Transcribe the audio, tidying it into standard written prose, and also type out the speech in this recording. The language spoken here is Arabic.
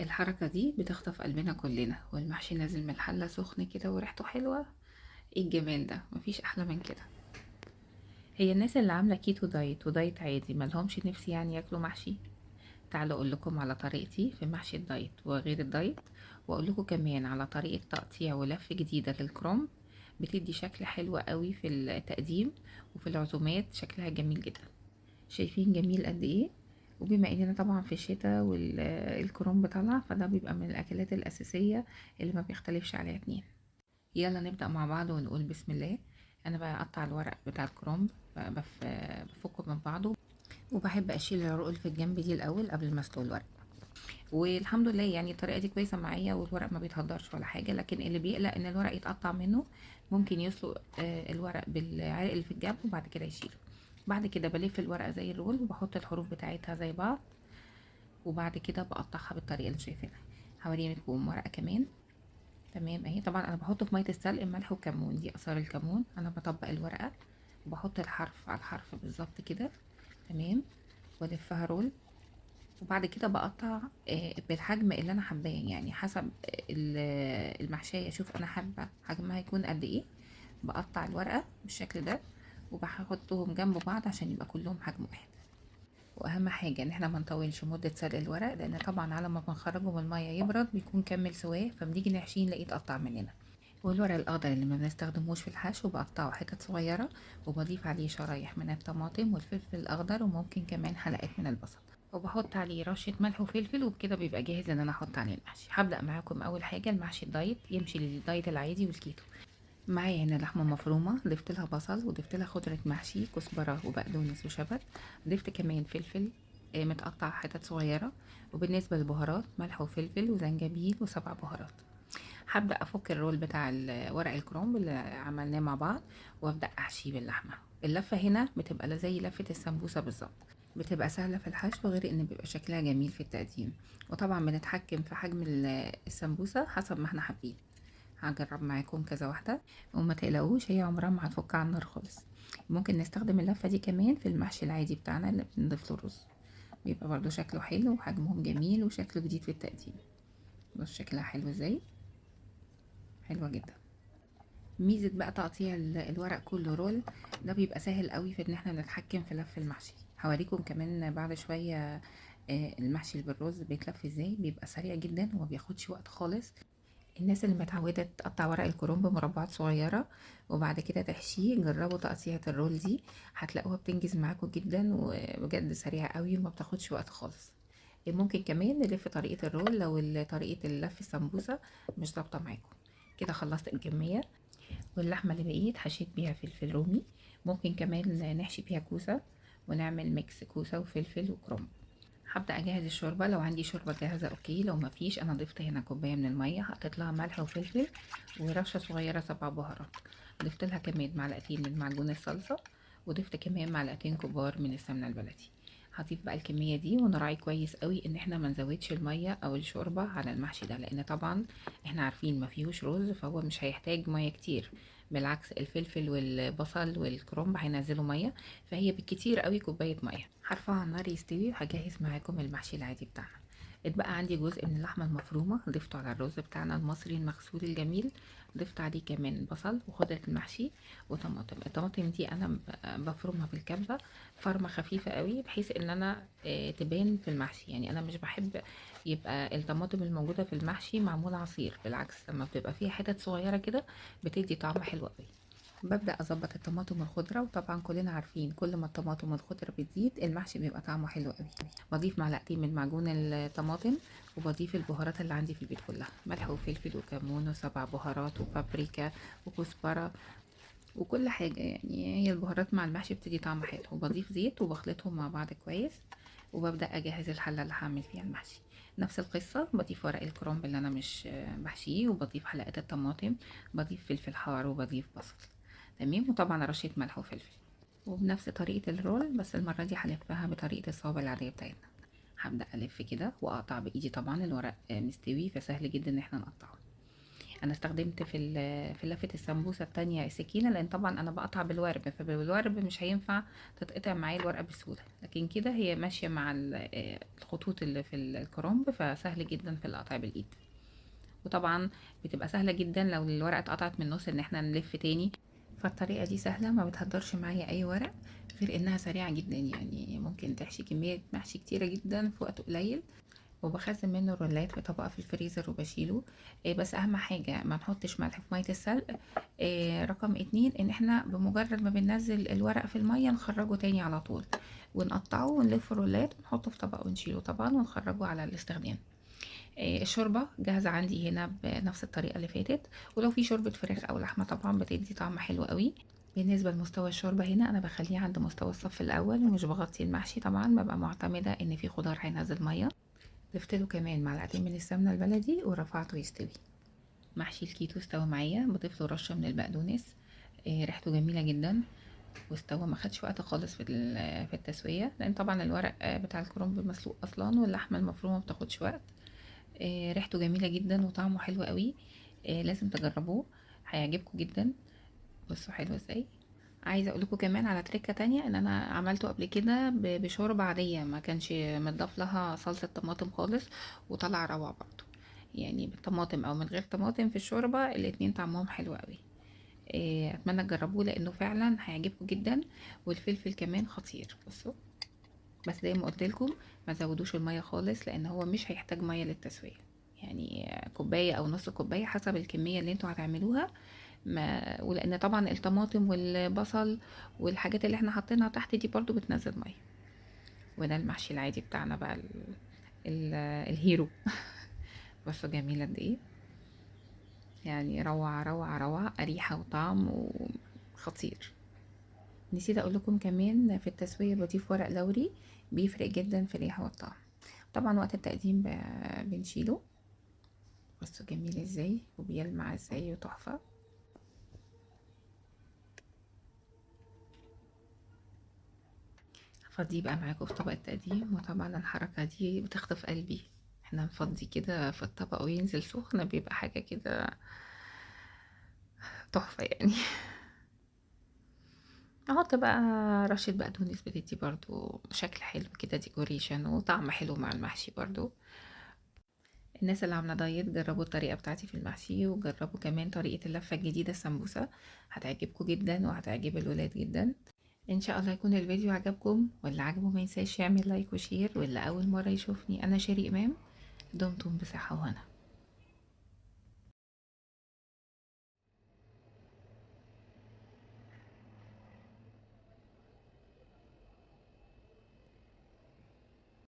الحركة دي بتخطف قلبنا كلنا، والمحشي نازل من الحلة سخن كده وريحته حلوة. ايه الجمال ده؟ مفيش احلى من كده. هي الناس اللي عاملة كيتو دايت ودايت عادي ملهمش نفس يعني ياكلوا محشي؟ تعالوا اقول لكم على طريقتي في محشي الدايت وغير الدايت، واقول لكم كمان على طريقة تقطيع ولف جديدة للكرنب بتدي شكل حلو قوي في التقديم، وفي العزومات شكلها جميل جدا. شايفين جميل قد ايه؟ وبما اننا طبعا في الشتاء والكرنب طالع، فده بيبقى من الاكلات الاساسيه اللي ما بيختلفش عليها اتنين. يلا نبدا مع بعض ونقول بسم الله. انا بقطع الورق بتاع الكرنب، بفكه من بعضه، وبحب اشيل العروق اللي في الجنب دي الاول قبل ما اسلق الورق. والحمد لله يعني الطريقه دي كويسه معايا، والورق ما بيتهدرش ولا حاجه. لكن اللي بيقلق ان الورق يتقطع منه، ممكن يسلق الورق بالعرق اللي في الجنب وبعد كده يشيله. بعد كده بلف الورقه زي الرول وبحط الحروف بتاعتها زي بعض، وبعد كده بقطعها بالطريقه اللي شايفينها. هوريكم ورقه كمان. تمام اهي. طبعا انا بحط في ميه السلق ملح وكمون، دي اثار الكمون. انا بطبق الورقه وبحط الحرف على الحرف بالظبط كده. تمام. والفها رول، وبعد كده بقطع بالحجم اللي انا حباه، يعني حسب المحشيه. اشوف انا حابه حجمها يكون قد ايه، بقطع الورقه بالشكل ده وبحطهم جنب بعض عشان يبقى كلهم حجم واحد. واهم حاجه ان احنا ما نطولش مده سلق الورق، لان طبعا على ما بنخرجه من الميه يبرد بيكون كمل سواه، فبنيجي نحشيه نلاقيه اتقطع مننا. والورق الاخضر اللي ما بنستخدموش في الحشو بقطعه حتت صغيره، وبضيف عليه شرايح من الطماطم والفلفل الاخضر، وممكن كمان حلقات من البصل، وبحط عليه رشه ملح وفلفل، وبكده بيبقى جاهز ان انا احط عليه المحشي. هبدا معاكم اول حاجه المحشي الدايت، يمشي للدايت العادي والكيتو. معايا هنا لحمة مفرومة، ضفت لها بصل وضفت لها خضرة محشي كزبرة وبقدونس وشبت. ضفت كمان فلفل متقطع حتت صغيرة. وبالنسبة للبهارات ملح وفلفل وزنجبيل وسبع بهارات. هبدأ أفك الرول بتاع ورق الكرنب اللي عملناه مع بعض، وأبدأ أحشيه باللحمة. اللفة هنا بتبقى زي لفة السمبوسة بالظبط، بتبقى سهلة في الحشو، غير ان بيبقى شكلها جميل في التقديم. وطبعا بنتحكم في حجم السمبوسة حسب ما احنا حابين. هجرب معاكم كذا واحدة، وما تقلقوش هي عمرها ما هتفك على النار خالص. ممكن نستخدم اللفة دي كمان في المحشي العادي بتاعنا اللي بنضيف له رز، بيبقى برضو شكله حلو وحجمهم جميل وشكله جديد في التقديم. بص شكلها حلو ازاي، حلوة جدا. ميزة بقى تقطيع الورق كله رول، ده بيبقى سهل قوي في ان احنا نتحكم في لف المحشي. هوريكم كمان بعد شوية المحشي اللي بالرز بيتلف ازاي، بيبقى سريع جدا وما بياخدش وقت خالص. الناس اللي متعودة تقطع ورق الكرنب مربعات صغيرة وبعد كده تحشيه، جربوا تقطيعة الرول دي، هتلاقوها بتنجز معاكم جدا وبجد سريعة قوي وما بتاخدش وقت خالص. ممكن كمان نلف طريقة الرول لو طريقة اللف السمبوسة مش ظابطة معاكم. كده خلصت الكمية، واللحمة اللي بقيت حشيت بيها فلفل رومي. ممكن كمان نحشي بيها كوسة ونعمل ميكس كوسة وفلفل وكرنب. هبدأ أجهز الشوربة. لو عندي شوربة جاهزة أوكي، لو مفيش أنا ضفت هنا كوباية من المية، حطيت لها ملح وفلفل ورشة صغيرة سبع بهارات. ضفت لها كمان معلقتين من معجون الصلصة، وضفت كمان معلقتين كبار من السمنة البلدي. هضيف بقى الكمية دي ونراعي كويس قوي ان احنا ما نزودش المية او الشوربة على المحشي ده، لان طبعا احنا عارفين ما فيهوش رز، فهو مش هيحتاج مية كتير. بالعكس الفلفل والبصل والكرنب هينزلوا مية، فهي بالكتير قوي كوباية مية. هرفعه على النار يستوي، وهجهز معاكم المحشي العادي بتاعنا. اتبقى عندي جزء من اللحمة المفرومة ضفته على الرز بتاعنا المصري المغسول الجميل. ضفت عليه كمان بصل وخضرة المحشي وطماطم. الطماطم دي انا بفرمها في الكبة فرمة خفيفة قوي، بحيث ان انا تبان في المحشي. يعني انا مش بحب يبقى الطماطم الموجودة في المحشي معمولة عصير، بالعكس لما بتبقى فيها حتت صغيرة كده بتدي طعم حلو قوي. ببدأ أظبط الطماطم والخضرة، وطبعا كلنا عارفين كل ما الطماطم والخضرة بتزيد المحشي بيبقى طعمه حلو قوي. بضيف معلقتين من معجون الطماطم، وبضيف البهارات اللي عندي في البيت كلها، ملح وفلفل وكمون وسبع بهارات وبابريكا وكزبرة وكل حاجة. يعني هي البهارات مع المحشي بتدي طعم حلو. وبضيف زيت وبخلطهم مع بعض كويس، وببدأ أجهز الحلة اللي هعمل فيها المحشي. نفس القصة، بضيف ورق الكرنب اللي أنا مش بحشيه، وبضيف حلقات الطماطم، بضيف فلفل حار وبضيف بصل. تمام. وطبعا رشة ملح وفلفل. وبنفس طريقة الرول، بس المرة دي هلفها بطريقة الصوابع العادية بتاعتنا. هبدأ ألف كده وأقطع بإيدي، طبعا الورق مستوي فسهل جدا إن احنا نقطعه. انا استخدمت في لفه السمبوسه التانية السكينه، لان طبعا انا بقطع بالورب، فبالورب مش هينفع تتقطع معايا الورقه بسهوله، لكن كده هي ماشيه مع الخطوط اللي في الكرنب، فسهل جدا في القطع بالايد. وطبعا بتبقى سهله جدا لو الورقه اتقطعت من النص ان احنا نلف تاني. فالطريقه دي سهله، ما بتهدرش معايا اي ورق، غير انها سريعه جدا، يعني ممكن تحشي كميه محشي كتيره جدا في وقت قليل. وبخزن منه رولات في طبقة في الفريزر وبشيله. بس اهم حاجة ما نحطش ملح في مية السلق. رقم 2 ان احنا بمجرد ما بننزل الورق في المية نخرجه تاني على طول، ونقطعه ونلف رولات ونحطه في طبق ونشيله طبعا ونخرجه على الاستخدام. الشوربة جاهزة عندي هنا بنفس الطريقة اللي فاتت، ولو في شوربة فراخ او لحمة طبعا بتدي طعم حلو قوي. بالنسبة لمستوى الشوربة هنا انا بخليه عند مستوى الصف الاول، ومش بغطي المحشي طبعا، ببقى معتمدة ان في خضار هينزل مية. ضفت له كمان معلقتين من السمنه البلدي ورفعته يستوي. محشي الكيتو استوى معايا، بضيف له رشه من البقدونس. ريحته جميله جدا، واستوى ما خدش وقت خالص في التسويه، لان طبعا الورق بتاع الكرنب مسلوق اصلا، واللحمه المفرومه ما بتاخدش وقت. ريحته جميله جدا وطعمه حلو قوي. لازم تجربوه، هيعجبكم جدا. بصوا حلو ازاي. عايزه اقول لكم كمان على تريكه تانية، ان انا عملته قبل كده بشوربه عاديه، ما كانش متضاف لها صلصه طماطم خالص، وطلع روعه برضو. يعني بالطماطم او من غير طماطم في الشوربه، الاتنين طعمهم حلو قوي. اتمنى تجربوه لانه فعلا هيعجبكم جدا. والفلفل كمان خطير. بصوا، بس زي ما قلت لكم ما زودوش الميه خالص، لان هو مش هيحتاج ميه للتسويه. يعني كوبايه او نص كوبايه حسب الكميه اللي انتوا هتعملوها. ما ولان طبعا الطماطم والبصل والحاجات اللي احنا حاطينها تحت دي برضو بتنزل ميه. وده المحشي العادي بتاعنا بقى ال الهيرو. بصوا جميله قد ايه. يعني روعه روعه روعه، ريحه وطعم وخطير. نسيت اقول لكم كمان في التسويه بضيف ورق لوري، بيفرق جدا في الريحه والطعم. طبعا وقت التقديم بنشيله. بصوا جميل ازاي وبيلمع ازاي وتحفه. هفضيه بقى معاكم في طبق التقديم، وطبعا الحركة دي بتخطف قلبي. احنا نفضي كده في الطبق وينزل سخن، بيبقى حاجة كده تحفة يعني. احط بقى رشة بقدونس، بتدي برضو شكل حلو كده، ديكوريشن وطعم حلو مع المحشي برضو. الناس اللي عاملة دايت جربوا الطريقة بتاعتي في المحشي، وجربوا كمان طريقة اللفة الجديدة السمبوسة، هتعجبكم جدا وهتعجب الولاد جدا. ان شاء الله يكون الفيديو عجبكم، واللي عجبه ما ينساش يعمل لايك وشير، واللي اول مرة يشوفني انا شيري امام. دمتم بصحة وهنا.